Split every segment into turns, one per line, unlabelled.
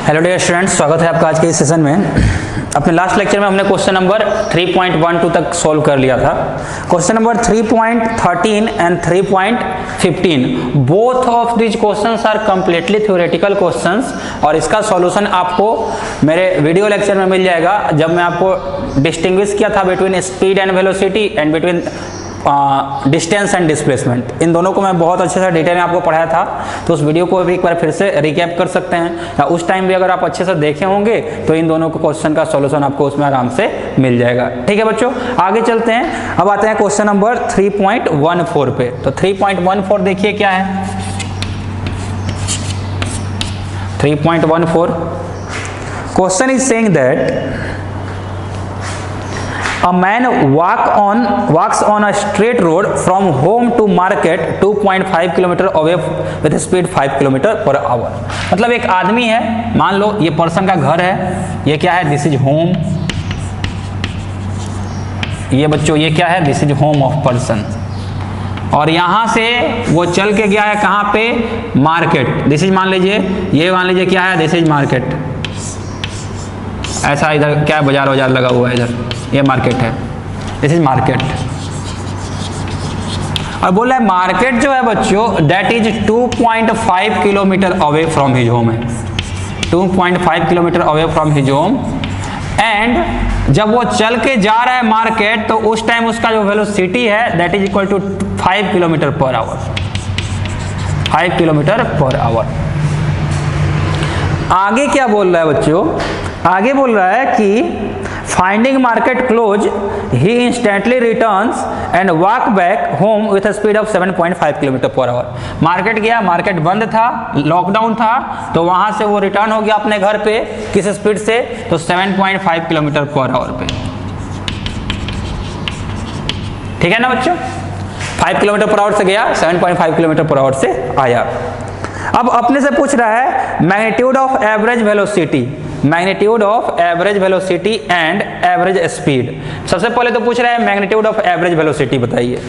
Hello dear students, स्वागत है आपका आज के इस सेशन में। अपने लास्ट लेक्चर में हमने क्वेश्चन नंबर 3.12 तक सॉल्व कर लिया था। Question number 3.13 and 3.15 both of this questions are completely theoretical questions और इसका सॉल्यूशन आपको मेरे वीडियो लेक्चर में मिल जाएगा, जब मैं आपको डिस्टिंग्विश किया था between speed and velocity and between distance and displacement. इन दोनों को मैं बहुत अच्छे से डिटेल में आपको पढ़ाया था, तो उस वीडियो को भी एक बार फिर से रिकैप कर सकते हैं, या उस टाइम भी अगर आप अच्छे से देखे होंगे तो इन दोनों को क्वेश्चन का सॉल्यूशन आपको उसमें आराम से मिल जाएगा। ठीक है बच्चों, आगे चलते हैं। अब आते हैं क्वेश्चन नंबर 3.14 पे। तो 3.14 देखिए क्या है। 3.14 question is saying that a man walks on a straight road from home to market 2.5 kilometre away with speed 5 kilometre per hour. मतलब एक आदमी है, मान लो ये पर्सन का घर है, ये क्या है, दिस इज होम। ये बच्चों ये क्या है, this is home of person. और यहां से वो चल के गया है कहां पे, मार्केट। दिस इज मान लीजिए, ये मान लीजिए क्या है, दिस इज मार्केट। ऐसा इधर क्या बाजार वाजार लगा हुआ है, इधर ये मार्केट है, दिस इज मार्केट। और बोल रहा है मार्केट जो है बच्चों that is 2.5 kilometre away from his home है, 2.5 kilometre away from his home. And जब वो चल के जा रहा है मार्केट, तो उस टाइम उसका जो वेलोसिटी है that is equal to 5 kilometre per hour, 5 kilometre per hour. आगे क्या बोल रहा है बच्चों, आगे बोल रहा है कि finding market close he instantly returns and walk back home with speed of 7.5 kilometre per our. Market गया, मार्केट बंद था, लॉकडाउन था, तो वहां से वो रिटर्न हो गया अपने घर पे किस स्पीड से, तो 7.5 किलोमीटर पर आवर पे। ठीक है ना बच्चों, 5 किलोमीटर पर आवर से गया, 7.5 किलोमीटर पर आवर से आया। अब अपने से पूछ रहा है magnitude of average velocity, magnitude of average velocity and average speed. सबसे पहले तो पूछ रहा है मैग्नीट्यूड ऑफ एवरेज वेलोसिटी बताइए।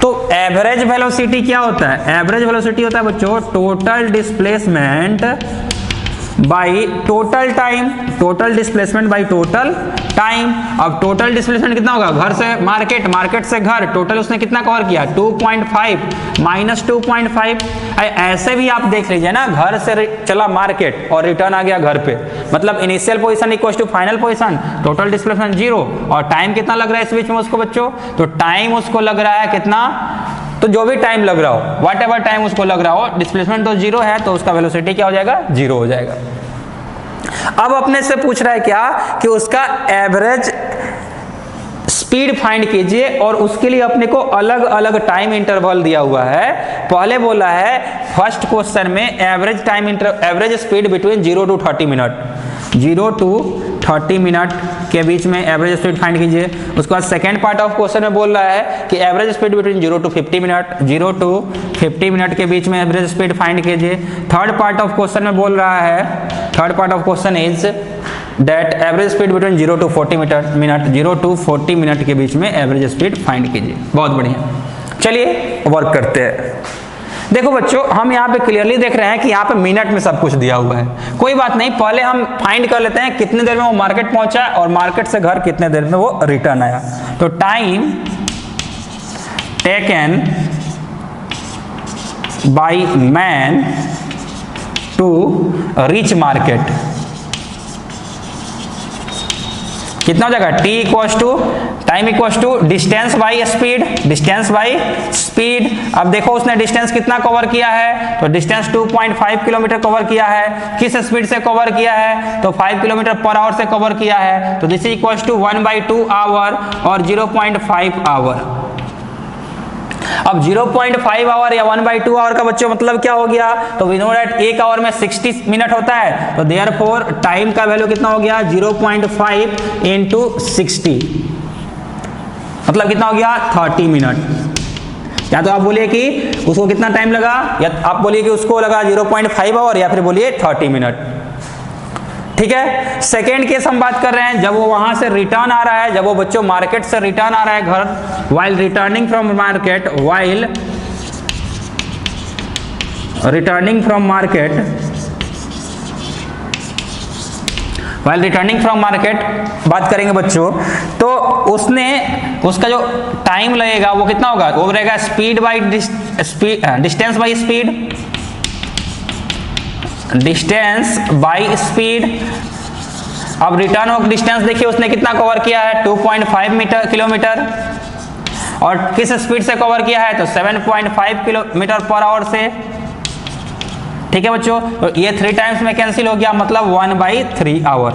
तो एवरेज वेलोसिटी क्या होता है, एवरेज वेलोसिटी होता है बच्चों total displacement by total time, total displacement by total time. अब टोटल डिस्प्लेसमेंट कितना होगा, घर से मार्केट, मार्केट से घर, टोटल उसने कितना कवर किया, 2.5 माइनस 2.5। ऐसे भी आप देख लीजिए ना, घर से चला मार्केट और रिटर्न आ गया घर पे, मतलब initial position equal to final position, total displacement 0। और टाइम कितना लग रहा है इस बीच में उसको बच्चों, तो टाइम उसको लग रहा है कितना, तो जो भी टाइम लग रहा हो, व्हाट एवर टाइम उसको लग रहा हो, डिस्प्लेसमेंट तो 0 है, तो उसका वेलोसिटी क्या हो जाएगा, 0 हो जाएगा। अब अपने से पूछ रहा है क्या कि उसका एवरेज स्पीड फाइंड कीजिए, और उसके लिए अपने को अलग अलग टाइम इंटरवल दिया हुआ है। पहले बोला है फर्स्ट क्वेश्चन में average time average speed between 0 to 30 minute, 0 to 30 minute के बीच में एवरेज स्पीड फाइंड कीजिए। उसके बाद सेकेंड पार्ट ऑफ क्वेश्चन में बोल रहा है कि average speed between 0 to 50 minute, 0 to 50 minute के बीच में एवरेज स्पीड फाइंड कीजिए। थर्ड पार्ट ऑफ क्वेश्चन में बोल रहा है, third part of question is that average speed between 0 to 40 minute, 0 to 40 minute के बीच में एवरेज स्पीड फाइंड कीजिए। बहुत बढ़िया, चलिए वर्क करते हैं। देखो बच्चों, हम यहाँ पे क्लियरली देख रहे हैं कि यहाँ पे मिनट में सब कुछ दिया हुआ है। कोई बात नहीं, पहले हम फाइंड कर लेते हैं कितने देर में वो मार्केट पहुंचा और मार्केट से घर कितने देर में वो रिटर्न आया। तो time taken by man to reach market कितना हो जाएगा, t equals to time equals to distance by speed, distance by speed. अब देखो उसने डिस्टेंस कितना कवर किया है, तो डिस्टेंस 2.5 किलोमीटर कवर किया है। किस स्पीड से कवर किया है, तो 5 किलोमीटर पर आवर से कवर किया है। तो दिस इक्वल्स टू 1/2 आवर और 0.5 आवर। अब 0.5 आवर या 1/2 आवर का बच्चों मतलब क्या हो गया, तो वी नो दैट एक आवर में 60 मिनट होता है, तो देयरफॉर टाइम का वैल्यू कितना हो गया, 0.5 into 60, मतलब कितना हो गया, 30 मिनट। या तो आप बोलिए कि उसको कितना टाइम लगा, या आप बोलिए कि उसको लगा 0.5 आवर, या फिर बोलिए 30 मिनट। ठीक है, सेकेंड केस हम बात कर रहे हैं जब वो वहां से रिटर्न आ रहा है, जब वो बच्चों मार्केट से रिटर्न आ रहा है घर, while returning from market, while returning from market while returning from market बात करेंगे बच्चों, तो उसका जो टाइम लगेगा वो कितना होगा, वो रहेगा speed by distance by speed, distance by speed. अब रिटर्न ऑफ डिस्टेंस देखिए उसने कितना कवर किया है, 2.5 किलोमीटर, और किस स्पीड से कवर किया है, तो 7.5 किलोमीटर पर आवर से। ठीक है बच्चों, तो ये 3 टाइम्स में कैंसिल हो गया, मतलब 1/3 आवर,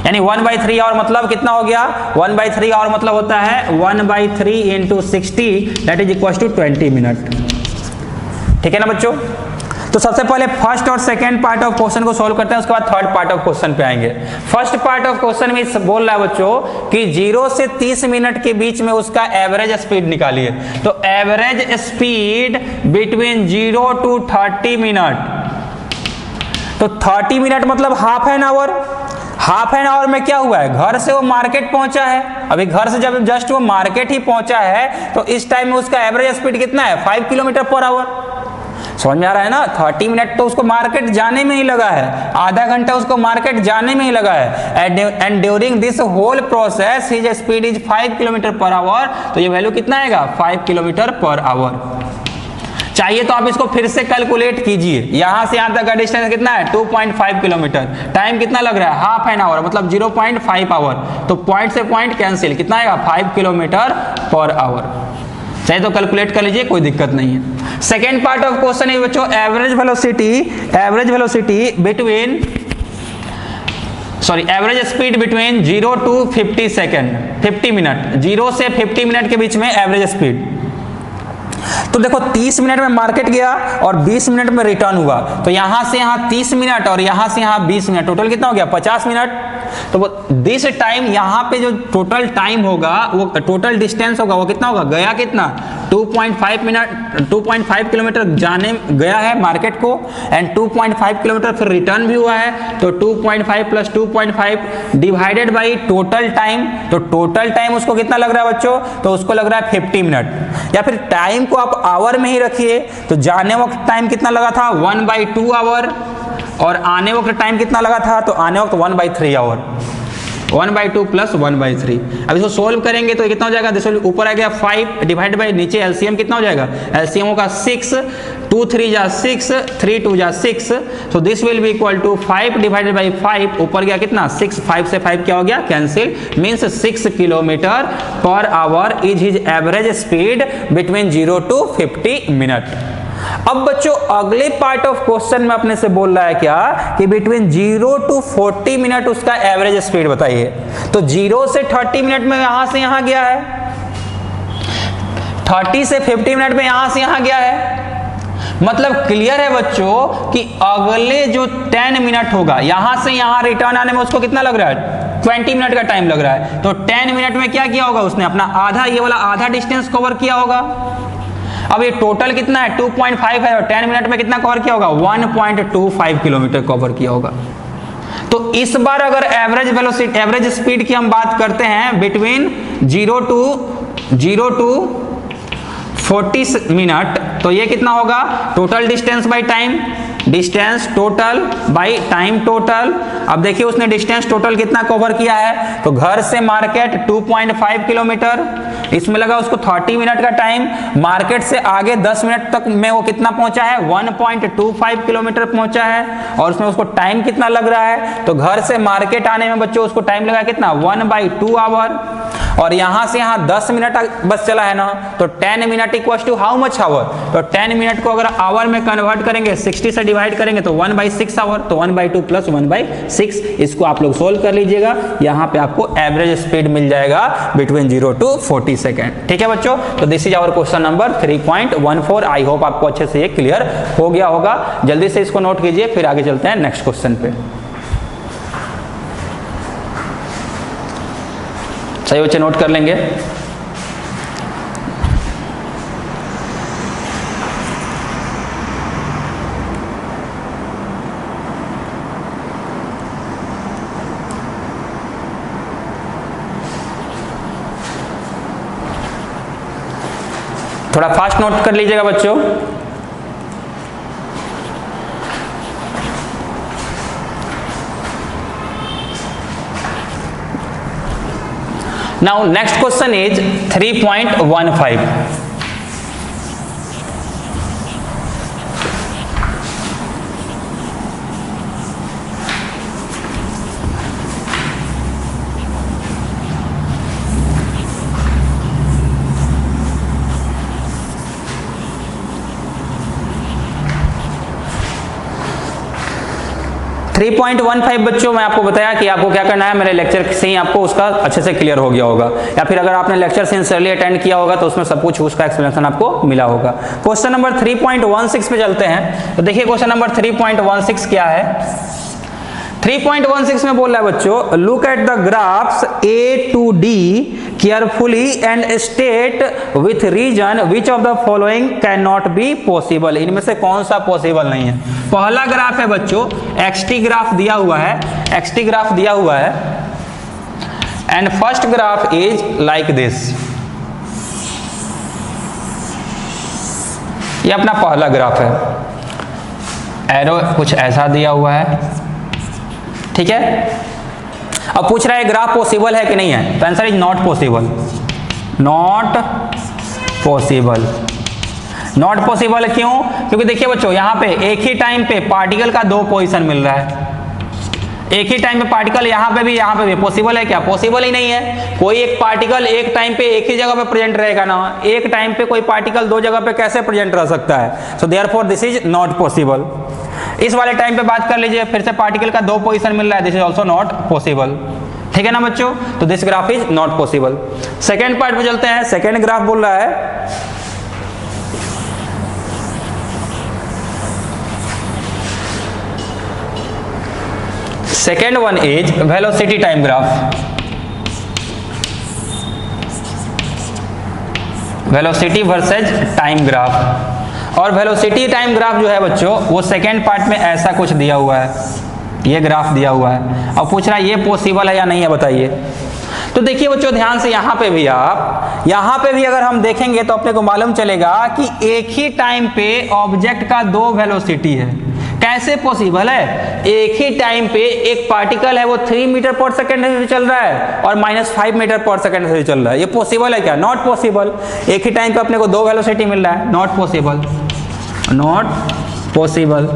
यानी 1/3 आवर मतलब कितना हो गया, 1/3 आवर मतलब होता है 1/3 into 60 that is equal to 20 minute. ठीक है ना बच्चों, तो सबसे पहले फर्स्ट और सेकंड पार्ट ऑफ क्वेश्चन को सॉल्व करते हैं, उसके बाद थर्ड पार्ट ऑफ क्वेश्चन पे आएंगे। फर्स्ट पार्ट ऑफ क्वेश्चन में बोल रहा है बच्चों कि 0 से 30 मिनट के बीच में उसका एवरेज स्पीड निकालिए। तो average speed between 0 to 30 minute, तो 30 मिनट मतलब half an hour. Half an hour में क्या हुआ है, घर से वो मार्केट पहुंचा है, अभी घर से जब जस्ट वो मार्केट ही पहुंचा है तो इस टाइम में उसका एवरेज स्पीड कितना है, 5 किलोमीटर पर आवर। समझ में आ रहा है ना, 30 मिनट तो उसको मार्केट जाने में ही लगा है, आधा घंटा उसको मार्केट जाने में ही लगा है, and during this whole process his speed is 5 kilometre per hour. तो ये वैल्यू कितना आएगा, 5 किलोमीटर पर आवर। चाहिए तो आप इसको फिर से कैलकुलेट कीजिए, यहां से यहां तक का डिस्टेंस कितना है, 2.5 किलोमीटर, टाइम कितना लग रहा है, हाफ एन आवर, मतलब 0.5 आवर, तो पॉइंट से पॉइंट कैंसिल, कितना आएगा, 5 किलोमीटर पर आवर। चाहे तो कैलकुलेट कर लीजिए, कोई दिक्कत नहीं है। सेकेंड पार्ट ऑफ क्वेश्चन है बच्चों, average velocity between average speed between 0 to 50 second, 50 minute, 0 से 50 मिनट के बीच में एवरेज स्पीड। तो देखो 30 मिनट में मार्केट गया और 20 मिनट में रिटर्न हुआ, तो यहां से यहां 30 मिनट और यहां से यहां 20 मिनट, टोटल कितना हो गया, 50 मिनट। तो दिस टाइम यहाँ पे जो टोटल टाइम होगा, वो टोटल डिस्टेंस होगा, वो कितना होगा, गया कितना, 2.5 किलोमीटर जाने गया है मार्केट को, एंड 2.5 किलोमीटर फिर रिटर्न भी हुआ है, तो 2.5 plus 2.5 divided by total time. तो टोटल टाइम उसको कितना लग रहा है बच्चों, तो उसको लग रहा है 50 मिनट, या फिर टाइम को आप आवर में ही रखिए, तो जाने वक्त टाइम कितना लगा था, 1/2 आवर, और आने वक्त टाइम कितना लगा था, तो आने वक्त 1/3 आवर, 1/2 प्लस 1/3। अब इसको सोल्व करेंगे तो कितना हो जाएगा, देखो ऊपर आ गया 5 डिवाइड बाई नीचे एलसीएम कितना हो जाएगा, एलसीएम होगा 6, 2 3 जा 6, 3 2 जा 6, तो this will be equal to 5 divided by 5, ऊपर गया कितना 6, 5 से 5 क्या हो गया, cancel, means 6 kilometre per our is his average speed between 0 to 50 minute. अब बच्चों अगले पार्ट ऑफ क्वेश्चन में अपने से बोल रहा है क्या, कि बिटवीन 0 to 40 मिनट उसका एवरेज स्पीड बताइए। तो 0 से 30 मिनट में यहां से यहां गया है, 30 से 50 मिनट में यहां से यहां गया है, मतलब क्लियर है बच्चों कि अगले जो 10 मिनट होगा यहां से यहां रिटर्न आने में उसको कितना लग रहा है, 20 मिनट का टाइम लग रहा है। तो 10 मिनट में क्या किया होगा उसने, अपना आधा, ये वाला आधा डिस्टेंस कवर किया होगा। अब ये टोटल कितना है, 2.5 है, और 10 मिनट में कितना कवर किया होगा, 1.25 किलोमीटर कवर किया होगा। तो इस बार अगर एवरेज वेलोसिटी, एवरेज स्पीड की हम बात करते हैं बिटवीन 0 to 40 मिनट, तो ये कितना होगा, total distance by time, distance total by time total. अब देखिए उसने डिस्टेंस टोटल कितना कवर किया है, तो घर से मार्केट 2.5 किलोमीटर, इसमें लगा उसको 30 मिनट का टाइम, मार्केट से आगे 10 मिनट तक में वो कितना पहुंचा है, 1.25 किलोमीटर पहुंचा है, और उसमें उसको टाइम कितना लग रहा है, तो घर से मार्केट आने में बच्चों उसको टाइम लगा कितना, 1/2 आवर, और यहां से यहां 10 मिनट बस चला है ना, तो 10 minute equal to how much hour, तो 10 मिनट को अगर आवर में कन्वर्ट करेंगे, 60 से डिवाइड करेंगे तो 1/6 आवर, तो 1/2 प्लस 1/6, इसको आप लोग सोल्व कर लीजिएगा, यहां पे आपको एवरेज स्पीड मिल जाएगा बिटवीन 0 to 40 सेकेंड। ठीक है बच्चों, तो this is our question number 3.14। I hope आपको अच्छे से ये क्लियर हो गया होगा। जल्दी से इसको नोट कीजिए, फिर आगे चलते हैं नेक्स्ट क्वेश्चन पे। सही बच्चे नोट कर लेंगे। थोड़ा फास्ट नोट कर लीजिएगा बच्चों। Now next question is 3.15. Three 3.15 बच्चों, मैं आपको बताया कि आपको क्या करना है, मेरे लेक्चर से ही आपको उसका अच्छे से क्लियर हो गया होगा, या फिर अगर आपने लेक्चर सिंसियरली अटेंड किया होगा तो उसमें सब कुछ उसका एक्सप्लेनेशन आपको मिला होगा। क्वेश्चन नंबर 3.16 पे चलते हैं। तो देखिए क्वेश्चन नंबर 3.16 क्या है। 3.16 में बोल रहा है बच्चों, look at the graphs A to D carefully and state with reason which of the following can not be possible. इनमें से कौन सा पॉसिबल नहीं है। पहला ग्राफ है बच्चों XT ग्राफ दिया हुआ है, XT ग्राफ दिया हुआ है, and first graph is like this. ये अपना पहला ग्राफ है, एरो कुछ ऐसा दिया हुआ है, ठीक है। अब पूछ रहा है ग्राफ पॉसिबल है कि नहीं है, तो answer is not possible. Not possible, not possible क्यों? क्योंकि देखिए बच्चों यहाँ पे एक ही टाइम पे पार्टिकल का दो पोजीशन मिल रहा है, एक ही टाइम पे पार्टिकल यहाँ पे भी पॉसिबल है क्या? पॉसिबल ही नहीं है। कोई एक पार्टिकल एक टाइम पे एक ही जगह पे प्रेजेंट रहेगा ना, एक टाइम पे कोई पार्टिकल दो जगह पे कैसे प्रेजेंट रह सकता है? So therefore this is not possible. इस वाले टाइम पे बात कर लीजिए, फिर से पार्टिकल का दो पोजीशन मिल रहा है, this is also not possible, ठीक है ना बच्चों। तो this graph is not possible. Second part पे चलते हैं। सेकेंड ग्राफ बोल रहा है second one is velocity time graph. Velocity versus time graph. और वेलोसिटी टाइम ग्राफ जो है बच्चों वो सेकेंड पार्ट में ऐसा कुछ दिया हुआ है, ये ग्राफ दिया हुआ है। अब पूछ रहा है ये पॉसिबल है या नहीं है, बताइए। तो देखिए बच्चों ध्यान से, यहाँ पे भी अगर हम देखेंगे तो अपने को मालूम चलेगा कि एक ही टाइम पे ऑब्जेक्ट का दो वेलोसिटी है। कैसे पॉसिबल है? एक ही टाइम पे एक पार्टिकल है वो 3 मीटर पर सेकेंड से चल रहा है और -5 मीटर पर सेकेंड से चल रहा है। ये पॉसिबल है क्या? Not possible. एक ही टाइम पे अपने को दो वेलोसिटी मिल रहा है, नॉट पॉसिबल, नॉट पॉसिबल।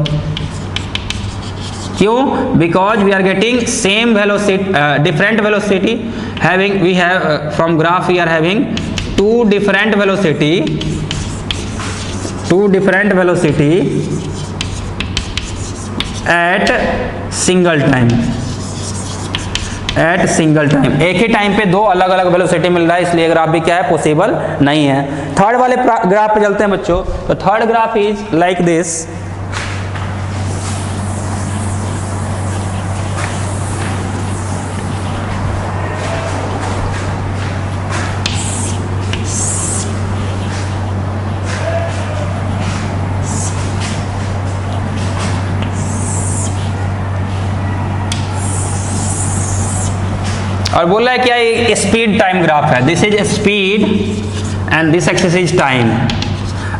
क्यों? Because we are getting same velocity, different velocity having, we have from graph we are having two different velocity at single time. एक ही टाइम पे दो अलग अलग वेलोसिटी मिल रहा है, इसलिए ग्राफ भी क्या है? पॉसिबल नहीं है। थर्ड वाले ग्राफ पे चलते हैं बच्चों। तो third graph is like this. और बोल रहा है क्या? ये स्पीड टाइम ग्राफ है, this is speed and this axis is time.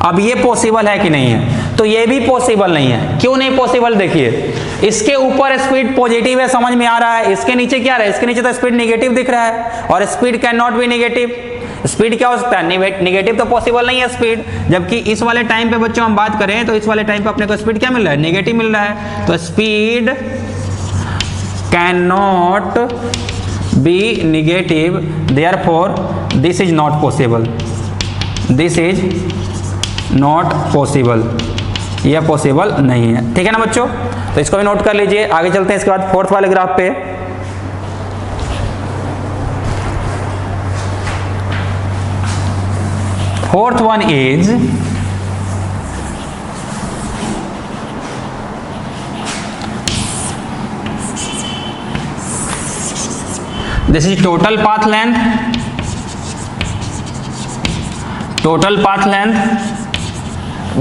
अब ये पॉसिबल है कि नहीं है? तो ये भी पॉसिबल नहीं है। क्यों नहीं पॉसिबल? देखिए इसके ऊपर स्पीड पॉजिटिव है, समझ में आ रहा है। इसके नीचे क्या है? इसके नीचे तो स्पीड निगेटिव दिख रहा है, और speed can not B negative. Speed क्या हो सकता है? निगेटिव तो पॉसिबल नहीं है स्पीड। जबकि इस वाले टाइम पे बच्चों हम बात करें तो इस वाले टाइम पे अपने को स्पीड क्या मिल रहा है? निगेटिव मिल रहा है। तो speed can not be negative, therefore this is not possible, this is not possible, यह पॉसिबल नहीं है, ठीक है ना बच्चों। तो इसको भी नोट कर लीजिए। आगे चलते हैं इसके बाद फोर्थ वाले ग्राफ पे। Fourth one is this is total path length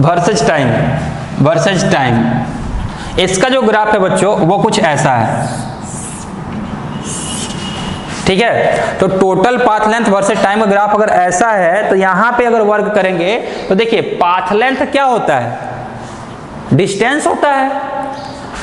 versus time। इसका जो ग्राफ है बच्चों वो कुछ ऐसा है, ठीक है। तो total path length versus time का ग्राफ अगर ऐसा है तो यहां पे अगर वर्क करेंगे तो देखिए पाथ लेंथ क्या होता है? डिस्टेंस होता है,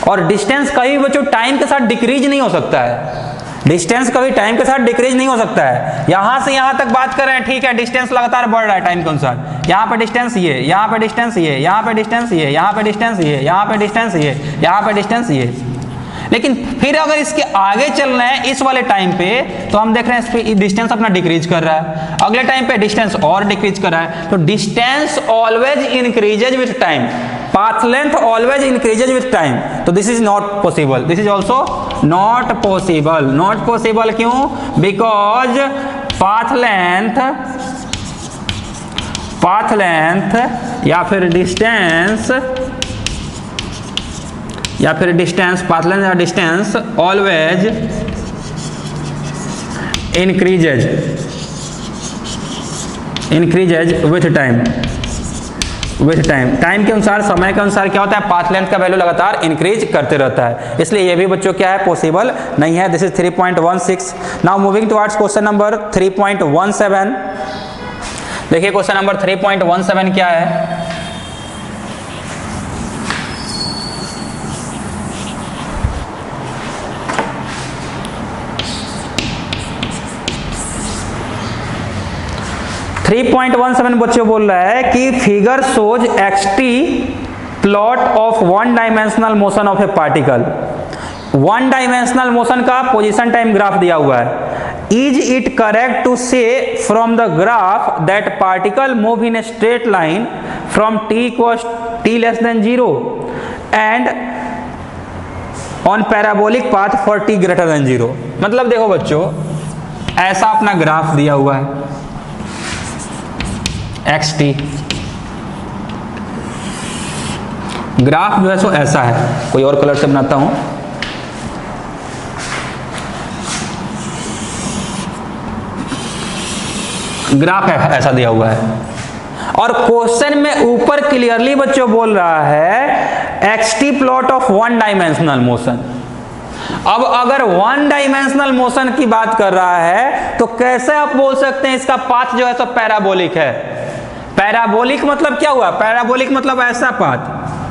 और डिस्टेंस कहीं भी बच्चों टाइम के साथ डिक्रीज नहीं हो सकता है। डिस्टेंस कभी टाइम के साथ डिक्रीज नहीं हो सकता है। यहां से यहां तक बात कर रहे हैं, ठीक है, डिस्टेंस लगातार बढ़ रहा है टाइम के अनुसार। यहां पे डिस्टेंस ये, यहां पे डिस्टेंस ये, यहां पे डिस्टेंस ये, यहां पे डिस्टेंस ये, यहां पे डिस्टेंस ये, यहां पे डिस्टेंस ये। लेकिन फिर अगर इसके आगे चल रहे हैं इस वाले टाइम पे, तो हम देख रहे हैं डिस्टेंस अपना डिक्रीज कर रहा है, अगले टाइम पे डिस्टेंस और डिक्रीज कर रहा है। तो distance always increases with time, path length always increases with time. तो this is not possible, this is also not possible. Not possible क्यों? बिकॉज पाथ लेंथ या फिर डिस्टेंस पाथ लेंथ या distance always increases with time. Time के अनुसार, समय के अनुसार क्या होता है, पाथ लेंथ का वैल्यू लगातार इंक्रीज करते रहता है। इसलिए ये भी बच्चों क्या है, पॉसिबल नहीं है। This is 3.16। Now moving towards question number 3.17। देखिए क्वेश्चन नंबर 3.17 क्या है। बच्चों बोल रहा है कि figure shows x t plot of one dimensional motion of a particle. One dimensional motion का पोजीशन टाइम ग्राफ दिया हुआ है। Is it correct to say from the graph that particle move in a straight line from t less than 0 and on parabolic path for t greater than 0। मतलब देखो बच्चों, ऐसा अपना graph दिया हुआ है xt। ग्राफ जो है सो ऐसा है, कोई और कलर से बनाता हूं। ग्राफ है ऐसा दिया हुआ है, और क्वेश्चन में ऊपर क्लियरली बच्चों बोल रहा है xt plot of one dimensional motion. अब अगर वन डायमेंशनल मोशन की बात कर रहा है तो कैसे आप बोल सकते हैं इसका पाथ जो है सो पैराबोलिक है। पैराबोलिक मतलब क्या हुआ? पैराबोलिक मतलब ऐसा पाथ,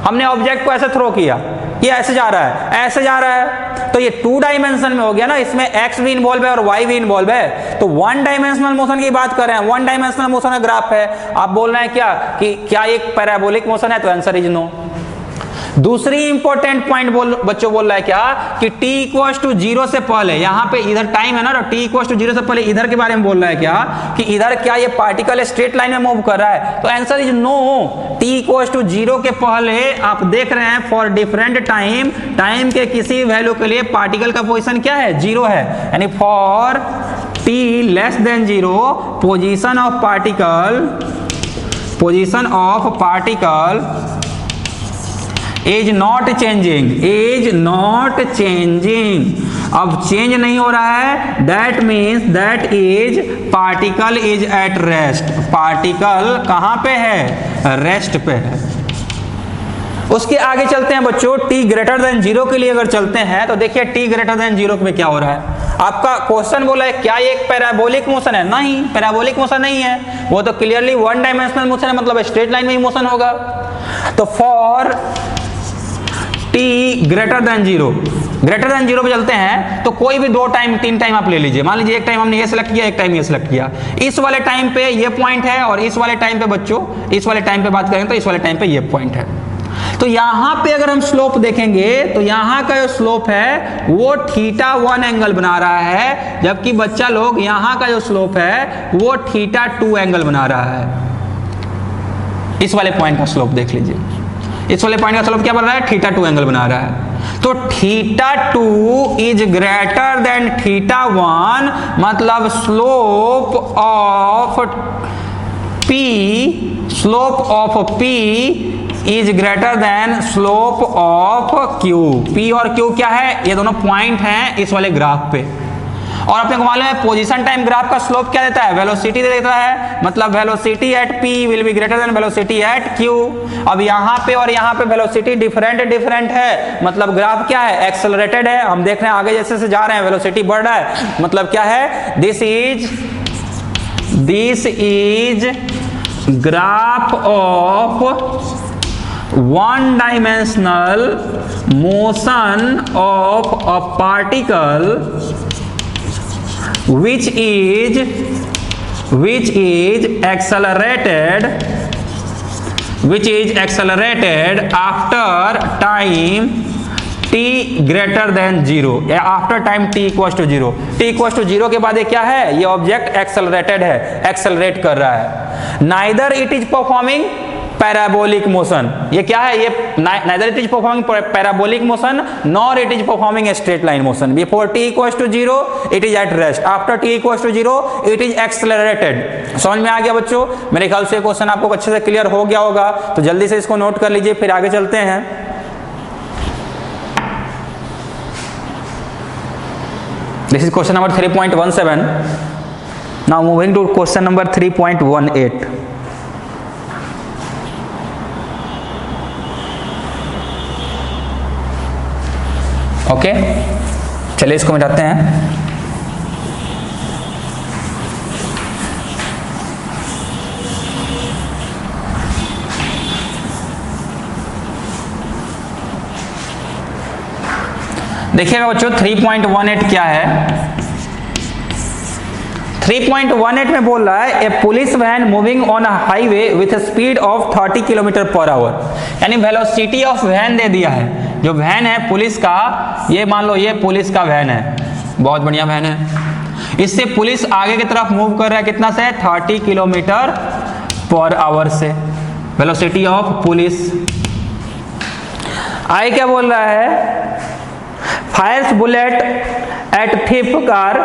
हमने ऑब्जेक्ट को ऐसे थ्रो किया, ये ऐसे जा रहा है, ऐसे जा रहा है, तो ये 2 डायमेंशन में हो गया ना, इसमें x भी इन्वॉल्व है और y भी इन्वॉल्व है। तो वन डायमेंशनल मोशन की बात कर रहे हैं, वन डायमेंशनल मोशन का ग्राफ है। आप बोल रहे हैं क्या कि क्या एक पैराबोलिक मोशन है? तो आंसर इज नो। दूसरी इंपॉर्टेंट पॉइंट बच्चों बोल रहा है क्या कि t इक्वल्स टू 0 से पहले, यहां पे इधर टाइम है ना, तो t इक्वल्स टू 0 से पहले इधर के बारे में बोल रहा है क्या कि इधर क्या ये पार्टिकल स्ट्रेट लाइन में मूव कर रहा है? तो answer is no. t equals to 0 के पहले आप देख रहे हैं फॉर डिफरेंट टाइम के किसी वैल्यू के लिए पार्टिकल का पोजीशन क्या है? 0 है। यानी for t less than 0 position of particle is not changing. अब चेंज नहीं हो रहा है, that means that is particle is at rest. Particle कहां पे है? रेस्ट पे है। उसके आगे चलते हैं बच्चों, t ग्रेटर देन 0 के लिए अगर चलते हैं तो देखिए t ग्रेटर देन 0 में क्या हो रहा है। आपका क्वेश्चन बोला है क्या ये एक पैराबोलिक मोशन है? नहीं, पैराबोलिक मोशन नहीं है, वो तो क्लियरली वन डायमेंशनल मोशन है, मतलब स्ट्रेट लाइन में ही मोशन होगा। तो फॉर t ग्रेटर देन 0 पे चलते हैं तो कोई भी 2 टाइम 3 टाइम आप ले लीजिए। मान लीजिए एक टाइम हमने ये सिलेक्ट किया, एक टाइम ये सिलेक्ट किया। इस वाले टाइम पे ये पॉइंट है और इस वाले टाइम पे बच्चों, इस वाले टाइम पे बात करें तो इस वाले टाइम पे ये पॉइंट है। तो यहां पे अगर हम स्लोप देखेंगे तो यहां का जो स्लोप है वो θ1 एंगल बना रहा है, जबकि बच्चा लोग यहां का जो स्लोप है वो θ2 एंगल बना रहा है। इस वाले पॉइंट का स्लोप देख लीजिए, इस वाले पॉइंट का स्लोप क्या बन रहा है? θ2 एंगल बना रहा है। तो θ2 इज ग्रेटर देन θ1, मतलब slope of P is greater than slope of Q। P और Q क्या है? ये दोनों पॉइंट हैं इस वाले ग्राफ पे। और अपने को मालूम है पोजीशन टाइम ग्राफ का स्लोप क्या देता है? वेलोसिटी दे देता है, मतलब velocity at P will be greater than velocity at Q। अब यहाँ पे और यहाँ पे वेलोसिटी डिफरेंट है, मतलब ग्राफ क्या है? एक्सेलरेटेड है। हम देख रहे हैं आगे जैसे से जा रहे हैं वेलोसिटी बढ़ रहा है, मतलब क्या है? This is graph of one dimensional motion of a particle which is accelerated after time t greater than 0 या after time t equal to 0। t equal to 0 के बाद ये क्या है, ये ऑब्जेक्ट एक्सेलरेटेड है, एक्सेलरेट कर रहा है। Neither it is performing parabolic motion, ये क्या है, ये neither it is performing parabolic motion nor it is performing straight line motion. Before t equal to 0 it is at rest, after t equal to 0 it is accelerated. समझ में आ गया बच्चों? मेरे ख्याल से क्वेश्चन आपको अच्छे से क्लियर हो गया होगा, तो जल्दी से इसको नोट कर लीजिए, फिर आगे चलते हैं। This is question number 3.17. Now moving to question number 3.18. Okay, चलिए इसको मिटाते हैं। देखिएगा बच्चों 3.18 क्या है। 3.18 में बोल रहा है a police van moving on a highway with speed of 30 kilometre per hour, यानी वेलोसिटी ऑफ वैन दे दिया है। जो वैन है पुलिस का, ये मान लो ये पुलिस का वैन है, बहुत बढ़िया वैन है। इससे पुलिस आगे की तरफ मूव कर रहा है, कितना से, 30 किलोमीटर पर आवर से, वेलोसिटी ऑफ पुलिस। आगे क्या बोल रहा है, fires bullet at thief car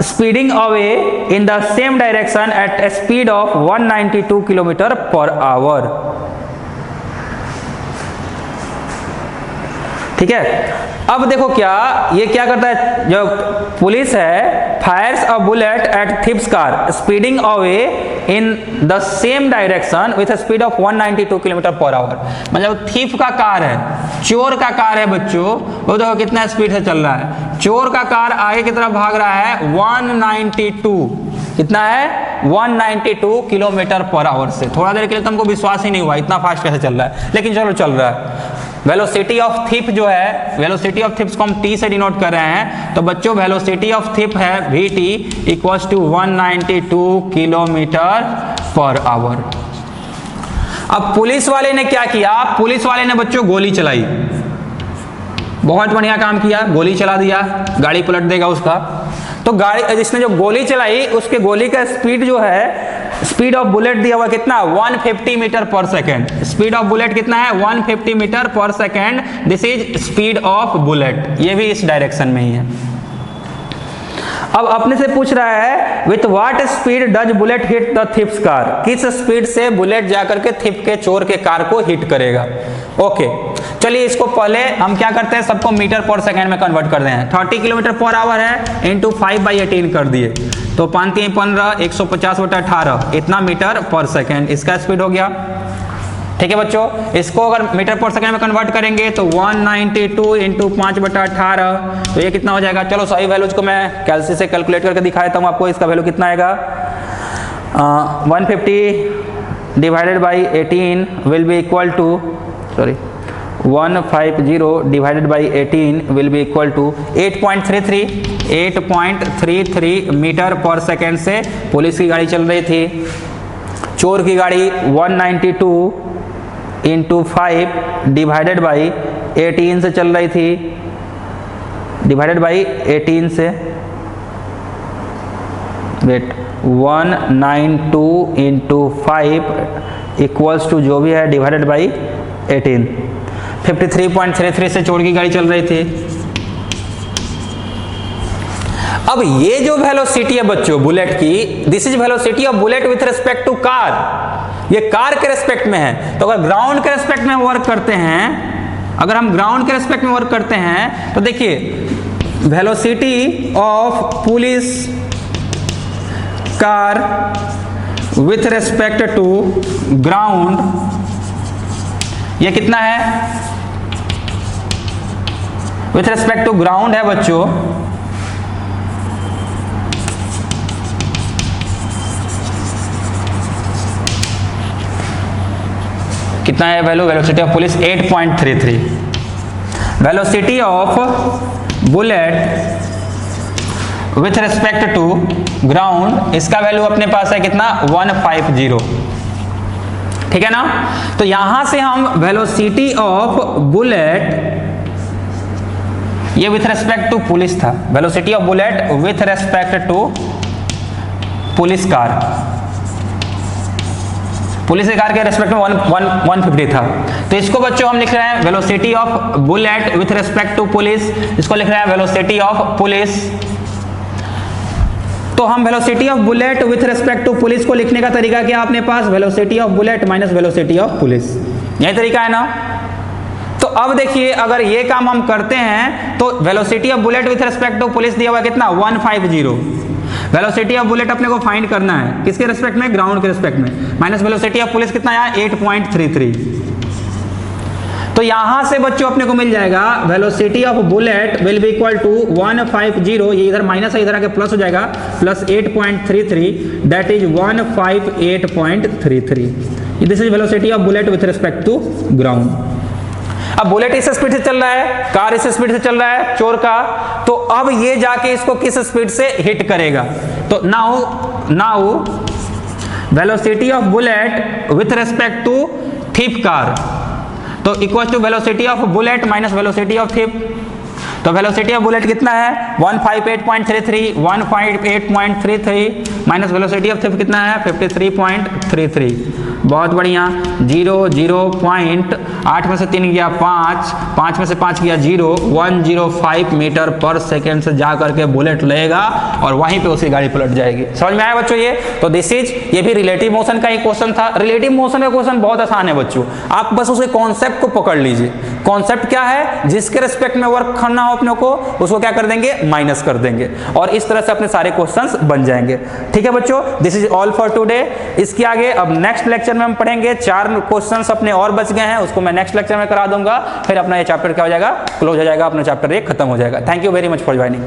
speeding away in the same direction at a speed of 192 km per hour। ठीक है, अब देखो क्या ये क्या करता है, जो पुलिस है, fires a bullet at thief's car speeding away in the same direction with speed of 192 kilometre per hour. मतलब थीफ का कार है, चोर का कार है बच्चों, वो देखो कितना स्पीड से चल रहा है। चोर का कार आगे की तरफ भाग रहा है 192, कितना है, 192 किलोमीटर पर आवर से। थोड़ा देर के लिए तुमको विश्वास ही नहीं हुआ इतना फास्ट कैसे चल रहा है, लेकिन चलो चल रहा है। वेलोसिटी ऑफ थिप जो है, वेलोसिटी ऑफ थिप्स को हम t से डिनोट कर रहे हैं, तो बच्चों वेलोसिटी ऑफ थिप है vt equals to 192 kilometre per hour. अब पुलिस वाले ने क्या किया, पुलिस वाले ने बच्चों गोली चलाई, बहुत बढ़िया काम किया, गोली चला दिया, गाड़ी पलट देगा उसका। तो गाड़ी, जिसने जो गोली चलाई उसके गोली का स्पीड जो है, स्पीड ऑफ बुलेट दिया हुआ कितना, 150 metre per second. Speed of bullet कितना है, 150 metre per second. This is speed of bullet, ये भी इस डायरेक्शन में ही है। अब अपने से पूछ रहा है with what speed does bullet hit the thieves car, किस स्पीड से बुलेट जाकर के थीफ के, चोर के कार को हिट करेगा। ओके, चलिए इसको पहले हम क्या करते हैं, सबको मीटर पर सेकंड में कन्वर्ट कर दें। 30 किलोमीटर पर आवर है, इंटू 5/18 कर दिए, तो 5 3 15, 150/18, इतना मीटर पर सेकंड इसका स्पीड हो गया। ठीक है बच्चों, इसको अगर मीटर पर सेकंड में कन्वर्ट करेंगे तो 192 इंटू 5/18, तो ये कितना हो जाएगा। चलो सही वैल्यूज को मैं कैलसी से कैलकुलेट करके दिखा देता हूँ आपको। इसका वैल्यू कितना आएगा, 150 divided by 18 will be equal to, sorry 150 divided by 18 will be equal to 8.33 metre per second से पुलिस की गाड़ी चल रही थी। चोर की गाड़ी 192 इंटू 5 डिवाइडेड बाई 18 से चल रही थी, डिवाइडेड बाई 18 से, वेट 192 इंटू 5 इक्वल्स टू जो भी है डिवाइडेड बाई 18, 53.33 से चोर की गाड़ी चल रही थी। अब ये जो वेलोसिटी है बच्चों बुलेट की, this is velocity of bullet with respect to car, ये कार के रिस्पेक्ट में है। तो अगर ग्राउंड के रिस्पेक्ट में वर्क करते हैं, अगर हम ग्राउंड के रिस्पेक्ट में वर्क करते हैं तो देखिए velocity of police car with respect to ground, ये कितना है, विथ रिस्पेक्ट टू ग्राउंड है बच्चों, कितना है value, velocity of police 8.33। Velocity of bullet with respect to ground, इसका वैल्यू अपने पास है कितना 150, ठीक है ना। तो यहां से हम वेलोसिटी ऑफ बुलेट, ये विथ रेस्पेक्ट टू पुलिस था, velocity of bullet with respect to police car, police car के रेस्पेक्ट में 150 था। तो इसको बच्चों हम लिख रहे हैं velocity of bullet with respect to police, इसको लिख रहे हैं वेलोसिटी ऑफ पुलिस। तो हम velocity of bullet with respect to police को लिखने का तरीका क्या अपने पास, velocity of bullet minus velocity of police, यही तरीका है ना। तो अब देखिए अगर ये काम हम करते हैं तो velocity of bullet with respect to police दिया हुआ कितना 150, वेलोसिटी ऑफ बुलेट अपने को फाइंड करना है किसके रेस्पेक्ट में, ग्राउंड के रेस्पेक्ट में, माइनस वेलोसिटी ऑफ पुलिस कितना आया 8.33। तो यहां से बच्चों अपने को मिल जाएगा velocity of bullet will be equal to 150, ये इधर माइनस है इधर आके प्लस हो जाएगा, plus 8.33 that is 158.33। This is velocity of bullet with respect to ground. अब बुलेट इस स्पीड से चल रहा है, कार इस स्पीड से चल रहा है चोर का, तो अब ये जाके इसको किस स्पीड से हिट करेगा। तो now velocity of bullet with respect to thief car, तो equal to velocity of bullet minus velocity of thief. तो वेलोसिटी ऑफ बुलेट कितना है 158.33, 158.33 माइनस वेलोसिटी ऑफ थिफ कितना है 53.33। बहुत बढ़िया, 0.8 में से 3 गया 5, 5 में से 5 गया 0, 105 मीटर पर सेकेंड से जा करके बुलेट लेगा और वहीं पे उसकी गाड़ी पलट जाएगी। समझ में आया बच्चों ये। तो दिस इज, ये भी रिलेटिव मोशन का ही क्वेश्चन था। रिलेटिव मोशन का क्वेश्चन बहुत आसान है बच्चों, आप बस उसके कॉन्सेप्ट को पकड़ लीजिए। कॉन्सेप्ट क्या है, जिसके रिस्पेक्ट में वर्क करना हो अपने को उसको क्या कर देंगे, माइनस कर देंगे, और इस तरह से अपने सारे क्वेश्चंस बन जाएंगे। ठीक है बच्चों, this is all for today. इसके आगे अब नेक्स्ट लेक्चर में हम पढ़ेंगे, 4 क्वेश्चंस अपने और बच गए हैं, उसको मैं नेक्स्ट लेक्चर में करा दूंगा, फिर अपना ये चैप्टर क्या हो जाएगा, क्लोज हो जाएगा, अपना चैप्टर 1 खत्म हो जाएगा। Thank you very much for joining.